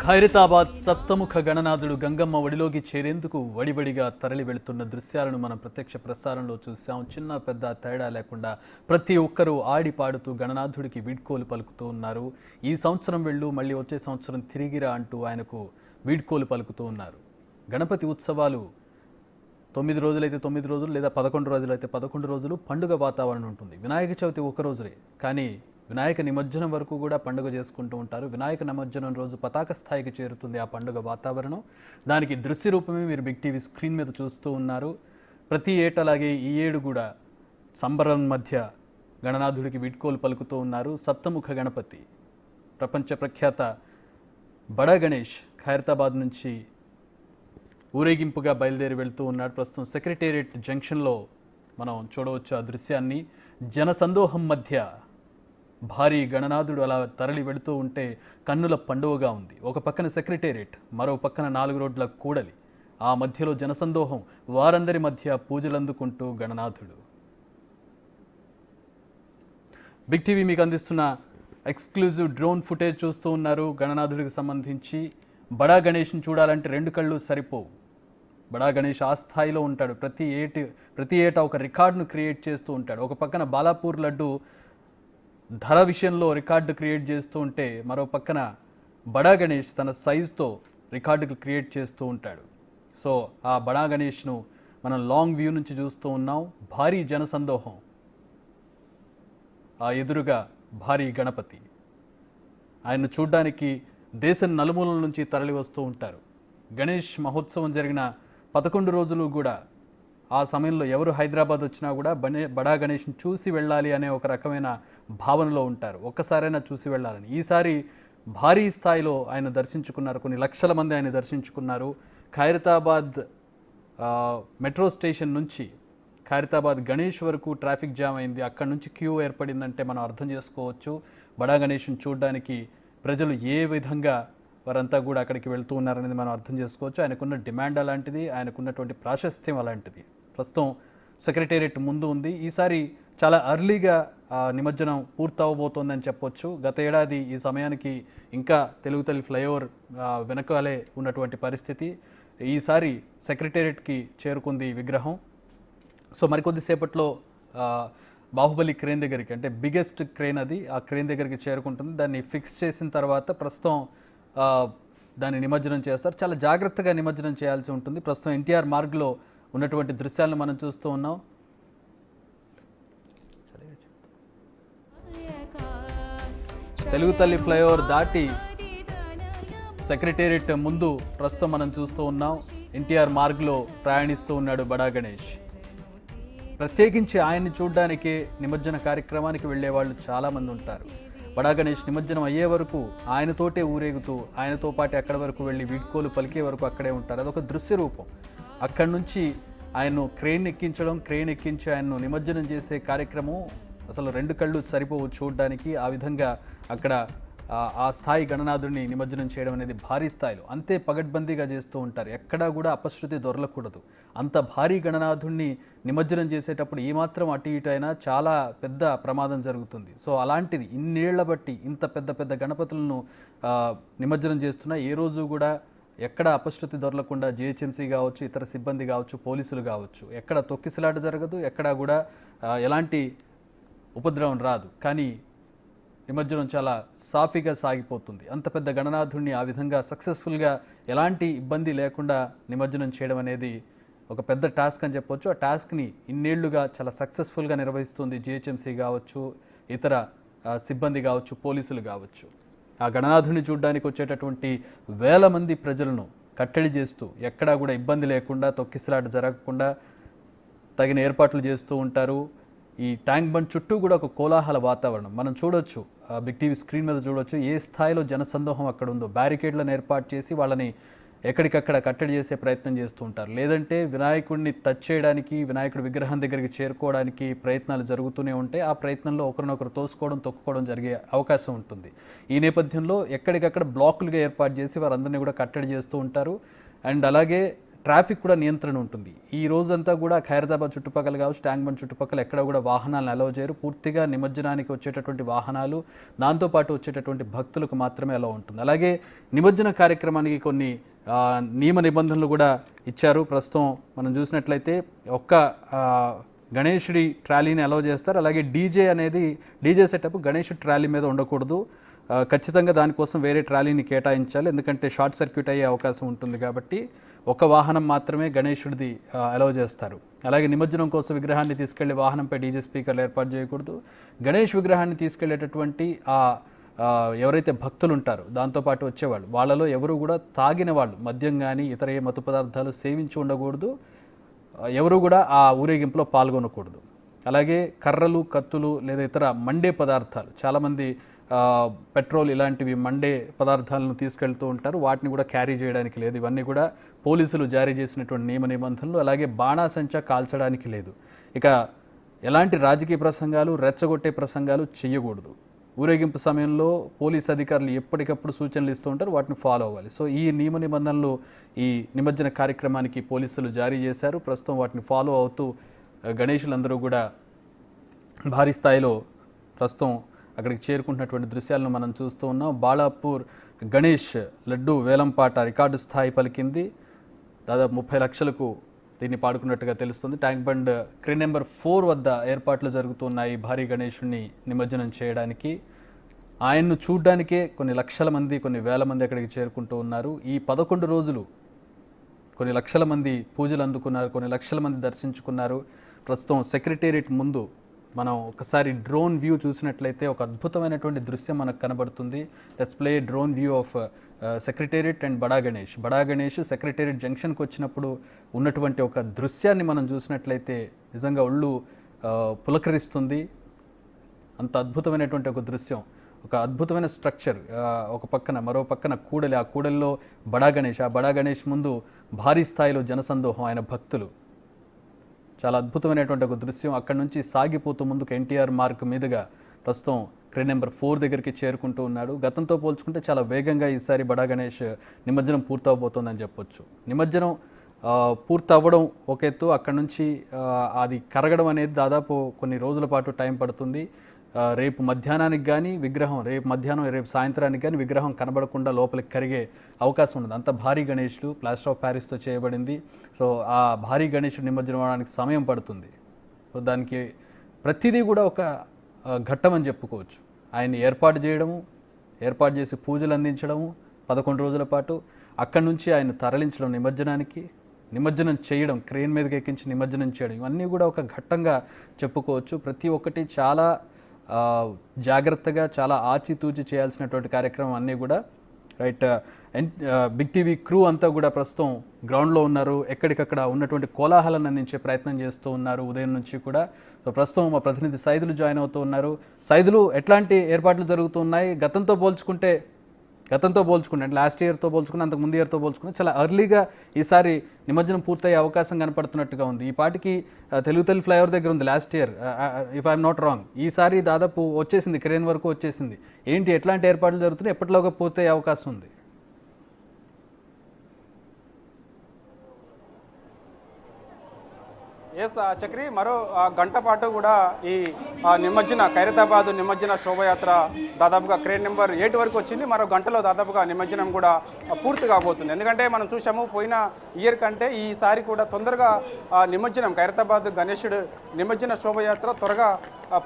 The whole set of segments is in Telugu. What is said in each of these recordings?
ఖైరతాబాద్ సప్తముఖ గణనాథుడు గంగమ్మ ఒడిలోకి చేరేందుకు వడివడిగా తరలి వెళుతున్న దృశ్యాలను మనం ప్రత్యక్ష ప్రసారంలో చూసాం. చిన్న పెద్ద తేడా లేకుండా ప్రతి ఒక్కరూ ఆడి పాడుతూ గణనాథుడికి వీడ్కోలు పలుకుతూ ఉన్నారు. ఈ సంవత్సరం వెళ్ళు, మళ్ళీ వచ్చే సంవత్సరం తిరిగిరా అంటూ ఆయనకు వీడ్కోలు పలుకుతూ ఉన్నారు. గణపతి ఉత్సవాలు 9 రోజులైతే 9 రోజులు, లేదా 11 రోజులైతే 11 రోజులు పండుగ వాతావరణం ఉంటుంది. వినాయక చవితి ఒక రోజులే, కానీ వినాయక నిమజ్జనం వరకు కూడా పండుగ చేసుకుంటూ ఉంటారు. వినాయక నిమజ్జనం రోజు పతాక స్థాయికి చేరుతుంది ఆ పండుగ వాతావరణం. దానికి దృశ్య రూపమే మీరు బిగ్ టీవీ స్క్రీన్ మీద చూస్తూ ఉన్నారు. ప్రతి ఏటలాగే ఈ ఏడు కూడా సంబరం మధ్య గణనాథుడికి వీడ్కోలు పలుకుతూ ఉన్నారు. సప్తముఖ గణపతి ప్రపంచ ప్రఖ్యాత బడా గణేష్ ఖైరతాబాద్ నుంచి ఊరేగింపుగా బయలుదేరి వెళ్తూ ఉన్నాడు. ప్రస్తుతం సెక్రటేరియట్ జంక్షన్లో మనం చూడవచ్చు ఆ దృశ్యాన్ని. జనసందోహం మధ్య భారీ గణనాథుడు అలా తరలి వెళుతూ ఉంటే కన్నుల పండువగా ఉంది. ఒక పక్కన సెక్రటేరియట్, మరో పక్కన 4 రోడ్ల కూడలి, ఆ మధ్యలో జనసందోహం, వారందరి మధ్య పూజలందుకుంటూ గణనాథుడు. బిగ్ టీవీ మీకు అందిస్తున్న ఎక్స్క్లూజివ్ డ్రోన్ ఫుటేజ్ చూస్తూ ఉన్నారు. గణనాథుడికి సంబంధించి బడా గణేష్ని చూడాలంటే 2 కళ్ళు సరిపోవు. బడా గణేష్ ఆ స్థాయిలో ఉంటాడు. ప్రతి ఏటా ఒక రికార్డును క్రియేట్ చేస్తూ ఉంటాడు. ఒక పక్కన బాలాపూర్ లడ్డు ధర విషయంలో రికార్డు క్రియేట్ చేస్తూ ఉంటే, మరో పక్కన బడా గణేష్ తన సైజుతో రికార్డులు క్రియేట్ చేస్తూ ఉంటాడు. సో ఆ బడా గణేష్ను మనం లాంగ్ వ్యూ నుంచి చూస్తూ ఉన్నాం. భారీ జనసందోహం, ఆ ఎదురుగా భారీ గణపతి. ఆయన్ను చూడ్డానికి దేశం నలుమూలల నుంచి తరలి వస్తూ ఉంటారు. గణేష్ మహోత్సవం జరిగిన 11 రోజులు కూడా ఆ సమయంలో ఎవరు హైదరాబాద్ వచ్చినా కూడా బడా గణేష్ని చూసి వెళ్ళాలి అనే ఒక రకమైన భావనలో ఉంటారు. ఒక్కసారైనా చూసి వెళ్ళాలని. ఈసారి భారీ స్థాయిలో ఆయన దర్శించుకున్నారు. కొన్ని లక్షల మంది ఆయన దర్శించుకున్నారు. ఖైరతాబాద్ మెట్రో స్టేషన్ నుంచి ఖైరతాబాద్ గణేష్ వరకు ట్రాఫిక్ జామ్ అయింది. అక్కడి నుంచి క్యూ ఏర్పడిందంటే మనం అర్థం చేసుకోవచ్చు. బడా గణేష్ని చూడడానికి ప్రజలు ఏ విధంగా వారంతా కూడా అక్కడికి వెళ్తూ ఉన్నారనేది మనం అర్థం చేసుకోవచ్చు. ఆయనకున్న డిమాండ్ అలాంటిది, ఆయనకున్నటువంటి ప్రాశస్త్యం అలాంటిది. ప్రస్తుతం సెక్రటేరియట్ ముందు ఉంది. ఈసారి చాలా అర్లీగా నిమజ్జనం పూర్తవబోతోందని చెప్పొచ్చు. గత ఏడాది ఈ సమయానికి ఇంకా తెలుగుతల్లి ఫ్లైఓవర్ వెనకాలే ఉన్నటువంటి పరిస్థితి. ఈసారి సెక్రటేరియట్కి చేరుకుంది ఈ విగ్రహం. సో మరికొద్దిసేపట్లో బాహుబలి క్రేన్ దగ్గరికి, అంటే బిగ్గెస్ట్ క్రేన్ అది, ఆ క్రేన్ దగ్గరికి చేరుకుంటుంది. దాన్ని ఫిక్స్ చేసిన తర్వాత ప్రస్తుతం దాన్ని నిమజ్జనం చేస్తారు. చాలా జాగ్రత్తగా నిమజ్జనం చేయాల్సి ఉంటుంది. ప్రస్తుతం ఎన్టీఆర్ మార్గ్లో ఉన్నటువంటి దృశ్యాలను మనం చూస్తూ ఉన్నాం. తెలుగు తల్లి ఫ్లైఓవర్ దాటి సెక్రటేరియట్ ముందు ప్రస్తుతం మనం చూస్తూ ఉన్నాం. ఎన్టీఆర్ మార్గ్లో ప్రయాణిస్తూ ఉన్నాడు బడా గణేష్. ప్రత్యేకించి ఆయన్ని చూడడానికే నిమజ్జన కార్యక్రమానికి వెళ్ళే వాళ్ళు చాలామంది ఉంటారు. బడా గణేష్ నిమజ్జనం అయ్యే వరకు ఆయనతోటే ఊరేగుతూ, ఆయనతో పాటు అక్కడి వరకు వెళ్ళి వీడ్కోలు పలికే వరకు అక్కడే ఉంటారు. అదొక దృశ్య రూపం. అక్కడి నుంచి ఆయన్ను క్రేన్ ఎక్కించి ఆయన్ను నిమజ్జనం చేసే కార్యక్రమం అసలు 2 కళ్ళు సరిపోవు చూడడానికి. ఆ విధంగా అక్కడ ఆ స్థాయి గణనాథుడిని నిమజ్జనం చేయడం అనేది భారీ స్థాయిలో, అంతే పగడ్బందీగా చేస్తూ ఉంటారు. ఎక్కడా కూడా అపశృతి దొరలకూడదు. అంత భారీ గణనాథుడిని నిమజ్జనం చేసేటప్పుడు ఏమాత్రం అటు ఇటు అయినా చాలా పెద్ద ప్రమాదం జరుగుతుంది. సో అలాంటిది ఇన్నేళ్ల బట్టి ఇంత పెద్ద పెద్ద గణపతులను నిమజ్జనం చేస్తున్నా ఏ రోజు కూడా ఎక్కడ అపశృతి దొరలకుండా జిహెచ్ఎంసీ కావచ్చు, ఇతర సిబ్బంది కావచ్చు, పోలీసులు కావచ్చు, ఎక్కడ తొక్కిసలాట జరగదు, ఎక్కడా కూడా ఎలాంటి ఉపద్రవం రాదు. కానీ నిమజ్జనం చాలా సాఫీగా సాగిపోతుంది. అంత పెద్ద గణనాథుడిని ఆ విధంగా సక్సెస్ఫుల్గా ఎలాంటి ఇబ్బంది లేకుండా నిమజ్జనం చేయడం అనేది ఒక పెద్ద టాస్క్ అని చెప్పొచ్చు. ఆ టాస్క్ని ఇన్నేళ్లుగా చాలా సక్సెస్ఫుల్గా నిర్వహిస్తుంది జిహెచ్ఎంసీ కావచ్చు, ఇతర సిబ్బంది కావచ్చు, పోలీసులు కావచ్చు. ఆ గణనాథుడిని చూడడానికి వచ్చేటటువంటి వేల మంది ప్రజలను కట్టడి చేస్తూ, ఎక్కడా కూడా ఇబ్బంది లేకుండా, తొక్కిసలాట జరగకుండా తగిన ఏర్పాట్లు చేస్తూ ఉంటారు. ఈ ట్యాంక్ బండ్ చుట్టూ కూడా ఒక కోలాహల వాతావరణం మనం చూడొచ్చు. బిగ్ టీవీ స్క్రీన్ మీద చూడొచ్చు ఏ స్థాయిలో జనసందోహం అక్కడ ఉందో. బ్యారికేడ్లను ఏర్పాటు చేసి వాళ్ళని ఎక్కడికక్కడ కట్టడి చేసే ప్రయత్నం చేస్తూ ఉంటారు. లేదంటే వినాయకుడిని టచ్ చేయడానికి, వినాయకుడి విగ్రహం దగ్గరికి చేరుకోవడానికి ప్రయత్నాలు జరుగుతూనే ఉంటాయి. ఆ ప్రయత్నంలో ఒకరినొకరు తోసుకోవడం, తొక్కుకోవడం జరిగే అవకాశం ఉంటుంది. ఈ నేపథ్యంలో ఎక్కడికక్కడ బ్లాకులుగా ఏర్పాటు చేసి వారందరినీ కూడా కట్టడి చేస్తూ ఉంటారు. అండ్ అలాగే ట్రాఫిక్ కూడా నియంత్రణ ఉంటుంది. ఈ రోజంతా కూడా ఖైరతాబాద్ చుట్టుపక్కల కావచ్చు, ట్యాంక్ బండ్ చుట్టుపక్కల ఎక్కడ కూడా వాహనాలను అలౌ చేయరు. పూర్తిగా నిమజ్జనానికి వచ్చేటటువంటి వాహనాలు, దాంతోపాటు వచ్చేటటువంటి భక్తులకు మాత్రమే అలౌ ఉంటుంది. అలాగే నిమజ్జన కార్యక్రమానికి కొన్ని నియమ నిబంధనలు కూడా ఇచ్చారు. ప్రస్తుతం మనం చూసినట్లయితే ఒక్క గణేశుడి ట్రాలీని అలౌ చేస్తారు. అలాగే డీజే సెటప్ గణేశుడి ట్రాలీ మీద ఉండకూడదు. ఖచ్చితంగా దానికోసం వేరే ట్రాలీని కేటాయించాలి, ఎందుకంటే షార్ట్ సర్క్యూట్ అయ్యే అవకాశం ఉంటుంది. కాబట్టి ఒక వాహనం మాత్రమే గణేశుడిది అలౌ చేస్తారు. అలాగే నిమజ్జనం కోసం విగ్రహాన్ని తీసుకెళ్లే వాహనంపై డీజే స్పీకర్లు ఏర్పాటు చేయకూడదు. గణేష్ విగ్రహాన్ని తీసుకెళ్లేటటువంటి ఎవరైతే భక్తులు ఉంటారో దాంతోపాటు వచ్చేవాళ్ళు, వాళ్ళలో ఎవరు కూడా తాగిన వాళ్ళు, మద్యం కానీ ఇతర ఏ మత్తు పదార్థాలు సేవించి ఉండకూడదు. ఎవరు కూడా ఆ ఊరేగింపులో పాల్గొనకూడదు. అలాగే కర్రలు, కత్తులు లేదా ఇతర మండే పదార్థాలు, చాలామంది పెట్రోల్ ఇలాంటివి మండే పదార్థాలను తీసుకెళ్తూ ఉంటారు, వాటిని కూడా క్యారీ చేయడానికి లేదు. ఇవన్నీ కూడా పోలీసులు జారీ చేసినటువంటి నియమ నిబంధనలు. అలాగే బాణాసంచా కాల్చడానికి లేదు. ఇక ఎలాంటి రాజకీయ ప్రసంగాలు, రెచ్చగొట్టే ప్రసంగాలు చేయకూడదు. ఊరేగింపు సమయంలో పోలీస్ అధికారులు ఎప్పటికప్పుడు సూచనలు ఇస్తూ ఉంటారు, వాటిని ఫాలో అవ్వాలి. సో ఈ నియమ నిబంధనలు ఈ నిమజ్జన కార్యక్రమానికి పోలీసులు జారీ చేశారు. ప్రస్తుతం వాటిని ఫాలో అవుతూ గణేషులందరూ కూడా భారీ స్థాయిలో ప్రస్తుతం అక్కడికి చేరుకుంటున్నటువంటి దృశ్యాలను మనం చూస్తూ ఉన్నాం. బాలాపూర్ గణేష్ లడ్డు వేలంపాట రికార్డు స్థాయి పలికింది. దాదాపు 30 లక్షలకు దీన్ని పాడుకున్నట్టుగా తెలుస్తుంది. ట్యాంక్ బండ్ క్రేన్ నెంబర్ 4 వద్ద ఏర్పాట్లు జరుగుతున్నాయి భారీ గణేశుడిని నిమజ్జనం చేయడానికి. ఆయన్ను చూడ్డానికే కొన్ని లక్షల మంది, కొన్ని వేల మంది అక్కడికి చేరుకుంటూ ఉన్నారు. ఈ 11 రోజులు కొన్ని లక్షల మంది పూజలు అందుకున్నారు, కొన్ని లక్షల మంది దర్శించుకున్నారు. ప్రస్తుతం సెక్రటేరియట్ ముందు మనం ఒకసారి డ్రోన్ వ్యూ చూసినట్లయితే ఒక అద్భుతమైనటువంటి దృశ్యం మనకు కనబడుతుంది. Let's play drone view of secretariat and బడా గణేష్ సెక్రటేరియట్ జంక్షన్కి వచ్చినప్పుడు ఉన్నటువంటి ఒక దృశ్యాన్ని మనం చూసినట్లయితే నిజంగా ఒళ్ళు పులకరిస్తుంది. అంత అద్భుతమైనటువంటి ఒక దృశ్యం, ఒక అద్భుతమైన స్ట్రక్చర్. ఒక పక్కన మరో పక్కన కూడలి, ఆ కూడలిలో ఆ బడా గణేష్ ముందు భారీ స్థాయిలో జనసందోహం, ఆయన భక్తులు. చాలా అద్భుతమైనటువంటి ఒక దృశ్యం. అక్కడి నుంచి సాగిపోతూ ముందుకు ఎన్టీఆర్ మార్క్ మీదుగా ప్రస్తుతం క్రేన్ నెంబర్ 4 దగ్గరికి చేరుకుంటూ ఉన్నాడు. గతంతో పోల్చుకుంటే చాలా వేగంగా ఈసారి బడా గణేష్ నిమజ్జనం పూర్తవబోతోందని చెప్పొచ్చు. నిమజ్జనం పూర్తవ్వడం ఒక ఎత్తు, అక్కడి నుంచి అది కరగడం అనేది దాదాపు కొన్ని రోజుల పాటు టైం పడుతుంది. రేపు మధ్యాహ్నానికి కానీ విగ్రహం, రేపు సాయంత్రానికి కానీ విగ్రహం కనబడకుండా లోపలికి కరిగే అవకాశం ఉండదు. అంత భారీ గణేష్లు ప్లాస్టర్ ఆఫ్ ప్యారిస్తో చేయబడింది. సో ఆ భారీ గణేషుడు నిమజ్జనం అవడానికి సమయం పడుతుంది. సో దానికి ప్రతిదీ కూడా ఒక ఘట్టం అని చెప్పుకోవచ్చు. ఆయన్ని ఏర్పాటు చేసి పూజలు అందించడము 11 రోజుల పాటు, అక్కడి నుంచి ఆయన తరలించడం నిమజ్జనం చేయడం, క్రేన్ మీదకి ఎక్కించి నిమజ్జనం చేయడం, ఇవన్నీ కూడా ఒక ఘట్టంగా చెప్పుకోవచ్చు. ప్రతి ఒక్కటి చాలా జాగ్రత్తగా, చాలా ఆచితూచి చేయాల్సినటువంటి కార్యక్రమం అన్నీ కూడా. రైట్, బిగ్ టీవీ క్రూ అంతా కూడా ప్రస్తుతం గ్రౌండ్లో ఉన్నారు. ఎక్కడికక్కడ ఉన్నటువంటి కోలాహలాన్ని అందించే ప్రయత్నం చేస్తూ ఉన్నారు ఉదయం నుంచి కూడా. సో ప్రస్తుతం మా ప్రతినిధి సైదులు జాయిన్ అవుతూ ఉన్నారు. సైదులు, ఎట్లాంటి ఏర్పాట్లు జరుగుతున్నాయి? గతంతో పోల్చుకుంటే అంటే లాస్ట్ ఇయర్తో పోల్చుకుని, అంతకు ముందు ఇయర్తో పోల్చుకుని చాలా ఎర్లీగా ఈసారి నిమజ్జనం పూర్తయ్యే అవకాశం కనపడుతున్నట్టుగా ఉంది. ఈ పాటికి తెలుగు ఫ్లైఓవర్ దగ్గర ఉంది last year, if I'm not wrong. ఈసారి దాదాపు వచ్చేసింది, క్రేన్ వరకు వచ్చేసింది. ఏంటి, ఎట్లాంటి ఏర్పాట్లు జరుగుతున్నాయి, ఎప్పటిలోగా పూర్తయ్యే అవకాశం ఉంది? చక్రి, మరో గంట పాటు కూడా ఈ ఖైరతాబాద్ నిమజ్జన శోభయాత్ర దాదాపుగా క్రేన్ నెంబర్ 8 వరకు వచ్చింది. మరో గంటలో దాదాపుగా నిమజ్జనం కూడా పూర్తి కాబోతుంది. ఎందుకంటే మనం చూసాము, పోయిన ఇయర్ కంటే ఈసారి కూడా తొందరగా ఖైరతాబాద్ గణేశుడు నిమజ్జన శోభయాత్ర త్వరగా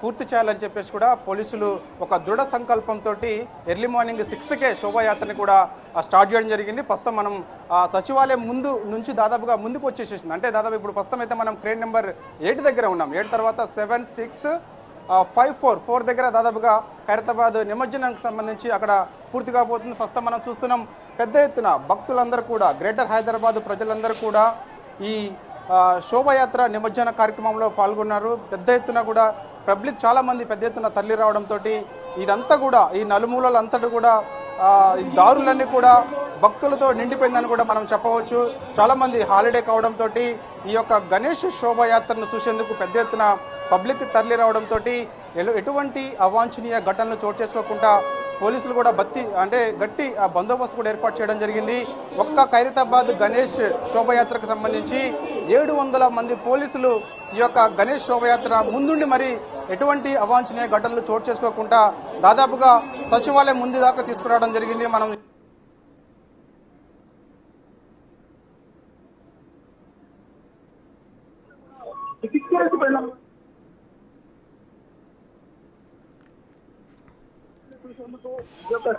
పూర్తి చేయాలని చెప్పేసి కూడా పోలీసులు ఒక దృఢ సంకల్పంతో ఎర్లీ మార్నింగ్ 6కే శోభాయాత్రని కూడా స్టార్ట్ చేయడం జరిగింది. ప్రస్తుతం మనం సచివాలయం ముందు నుంచి దాదాపుగా ముందుకు వచ్చేసేసింది. అంటే దాదాపు ఇప్పుడు ప్రస్తుతం అయితే మనం క్రేన్ నెంబర్ 8 దగ్గర ఉన్నాం. 8 తర్వాత 7, 6, 5, 4 దగ్గర దాదాపుగా ఖైరతాబాద్ నిమజ్జనానికి సంబంధించి అక్కడ పూర్తి కాబోతుంది. ప్రస్తుతం మనం చూస్తున్నాం, పెద్ద ఎత్తున భక్తులందరూ కూడా, గ్రేటర్ హైదరాబాద్ ప్రజలందరూ కూడా ఈ శోభాయాత్ర నిమజ్జన కార్యక్రమంలో పాల్గొన్నారు. పెద్ద ఎత్తున కూడా పబ్లిక్ చాలామంది పెద్ద ఎత్తున తరలి రావడంతో ఇదంతా కూడా, ఈ నలుమూలలంతటా కూడా దారులన్నీ కూడా భక్తులతో నిండిపోయిందని కూడా మనం చెప్పవచ్చు. చాలామంది హాలిడే కావడంతో ఈ యొక్క గణేష్ శోభాయాత్రను చూసేందుకు పెద్ద ఎత్తున పబ్లిక్ తరలి రావడంతో ఎటువంటి అవాంఛనీయ ఘటనలు చోటు చేసుకోకుండా పోలీసులు కూడా గట్టి బందోబస్తు కూడా ఏర్పాటు చేయడం జరిగింది. ఒక్క ఖైరతాబాద్ గణేష్ శోభయాత్రకు సంబంధించి 700 మంది పోలీసులు ఈ యొక్క గణేష్ శోభయాత్ర ముందుండి మరి ఎటువంటి అవాంఛనీయ ఘటనలు చోటు చేసుకోకుండా దాదాపుగా సచివాలయం ముందు దాకా తీసుకురావడం జరిగింది. మనం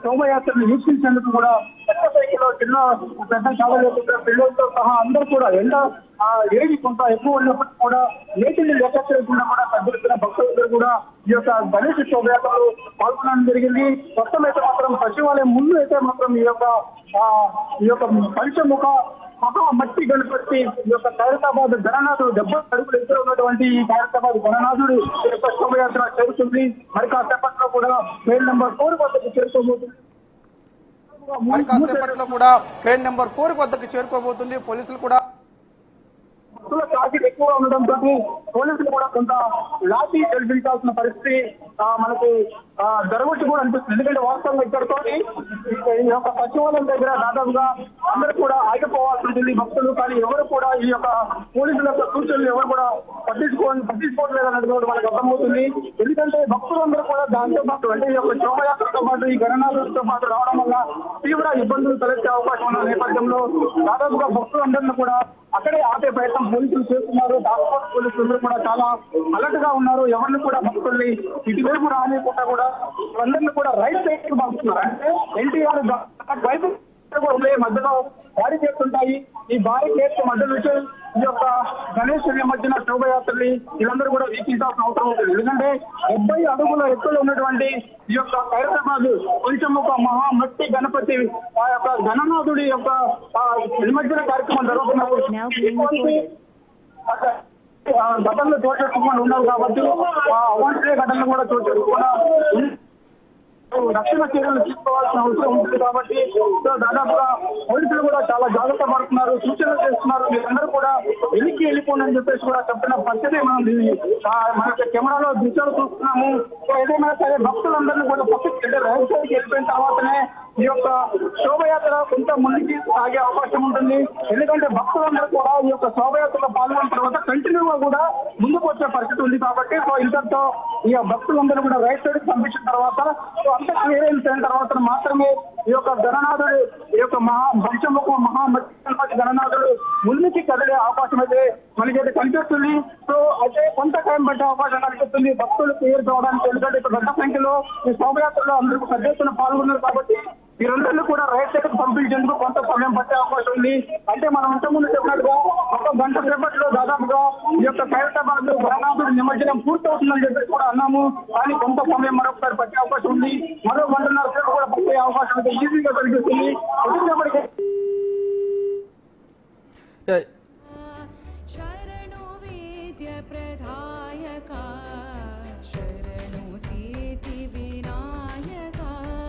శోభయాత్రను వీక్షించేందుకు కూడా పెద్ద సంఖ్యలో చిన్న పెద్ద చాలా పిల్లలతో సహా అందరూ కూడా ఏది కొంత ఎక్కువ ఉన్నప్పటికీ కూడా నేటిని లెక్క చేయకుండా కూడా పెద్ద భక్తులందరూ కూడా ఈ యొక్క గణేష్ శోభయాత్రలో పాల్గొనడం జరిగింది. మొత్తం అయితే మాత్రం సచివాలయం ముందు అయితే మాత్రం ఈ యొక్క పంచముఖ మహా మట్టి గణపతి ఈ యొక్క ఖైరతాబాద్ గణనాథుడు 70 అడుగులు ఎత్తులో ఉన్నటువంటి ఈ ఖైరతాబాద్ గణనాథుడు యొక్క శోభయాత్ర చేరుతుంది. మరి కాసేపట్లో కూడా క్రేన్ నెంబర్ 4 వద్దకు చేరుకోబోతుంది. క్రేన్ నెంబర్ 4 వద్దకు చేరుకోబోతుంది. పోలీసులు కూడా భక్తుల ట్రాఫిక్ ఎక్కువగా ఉండడంతో పోలీసులు కూడా కొంత లాఠీ చెల్లించాల్సిన పరిస్థితి మనకు జరగవచ్చు కూడా అనిపిస్తుంది. ఎందుకంటే వాస్తవంగా ఇక్కడితో ఈ యొక్క సచివాలయం దగ్గర దాదాపుగా అందరూ కూడా ఆగిపోవాల్సి ఉంటుంది భక్తులు. కానీ ఎవరు కూడా ఈ యొక్క పోలీసుల యొక్క సూచనలు ఎవరు కూడా పట్టించుకోవట్లేదు అన్నది కూడా మనకు అర్థమవుతుంది. ఎందుకంటే భక్తులందరూ కూడా దాంతో పాటు అంటే ఈ యొక్క శోభయాత్రతో పాటు ఈ గణనాథులతో పాటు రావడం వల్ల తీవ్ర ఇబ్బందులు తలెత్తే అవకాశం ఉన్న నేపథ్యంలో దాదాపుగా భక్తులందరినీ కూడా అక్కడే ఆపే ప్రయత్నం పోలీసులు చేస్తున్నారు. దాదాపు పోలీసులు కూడా చాలా అలర్ట్ గా ఉన్నారు. ఎవరిని కూడా భక్తుల్ని ఇటువైపు రానికుండా కూడా అందరినీ కూడా రైట్ సైడ్ కి పంపుతున్నారు. అంటే ఎన్టీఆర్ వైపు మధ్యలో భారీ చేస్తుంటాయి. ఈ భారీ చేస్తే మధ్య నుంచి ఈ యొక్క గణేష్ నిమజ్జన శోభయాత్రని వీళ్ళందరూ కూడా వీక్షించాల్సిన అవసరం ఉంటుంది. ఎందుకంటే 70 అడుగుల ఎత్తులో ఉన్నటువంటి ఈ యొక్క ఖైరతాబాద్ పంచముఖ మహా మట్టి గణపతి ఆ యొక్క గణనాథుడి యొక్క నిమజ్జన కార్యక్రమం జరుగుతున్నప్పుడు ఘటనలు చోటు చేసుకోకుండా ఉన్నారు కాబట్టి అవాంఛనీయ ఘటనలు కూడా చోటు చేసుకోకుండా రక్షణ చర్యలు తీసుకోవాల్సిన అవసరం ఉంటుంది. కాబట్టి దాదాపుగా పోలీసులు కూడా చాలా జాగ్రత్త పడుతున్నారు, సూచనలు చేస్తున్నారు. మీరందరూ కూడా వెళ్ళిపోండి అని చెప్పేసి కూడా చెప్తున్న పరిస్థితి మనం మన కెమెరాలో దృశ్యాలు చూస్తున్నాము. ఏదైనా సరే భక్తులందరినీ కూడా పక్కకి రైట్ సైడ్కి వెళ్ళిపోయిన తర్వాతనే ఈ యొక్క శోభయాత్ర కొంత ముందుకి సాగే అవకాశం ఉంటుంది. ఎందుకంటే భక్తులందరూ కూడా ఈ యొక్క శోభయాత్రలో పాల్గొన్న తర్వాత కంటిన్యూగా కూడా ముందుకు వచ్చే పరిస్థితి ఉంది. కాబట్టి ఇంతటితో ఈ భక్తులందరూ కూడా రైట్ సైడ్ కి పంపించిన తర్వాత అంత క్లియరెన్స్ అయిన తర్వాత మాత్రమే ఈ యొక్క గణనాథుడు ఈ యొక్క పంచముఖ మహామతి గణనాథుడు ముందుకి కదిలే అవకాశం అయితే మనకైతే కనిపిస్తుంది. సో అయితే కొంత టైం పట్టే అవకాశం కనిపిస్తుంది భక్తులు క్లియర్ కావడానికి. ఎందుకంటే ఇక్కడ పెద్ద సంఖ్యలో ఈ శోభయాత్రలో అందరూ పెద్ద ఎత్తున పాల్గొన్నారు. కాబట్టి వీరందరినీ కూడా రైట్ సైడ్ కి పంపించేందుకు కొంత సమయం పట్టే అవకాశం ఉంది. అంటే మనం ఇంతకుముందు చెప్పినట్టుగా ఒక గంట సేపట్లో దాదాపుగా ఈ యొక్క ఖైరతాబాద్ గణనాథుడి నిమజ్జనం పూర్తవుతుందని చెప్పి కూడా అన్నాము. కానీ కొంత సమయం మరొకసారి పట్టే అవకాశం ఉంది. మరో 1.5 సేపు కూడా పట్టే అవకాశం అయితే ఈజీగా కనిపిస్తుంది.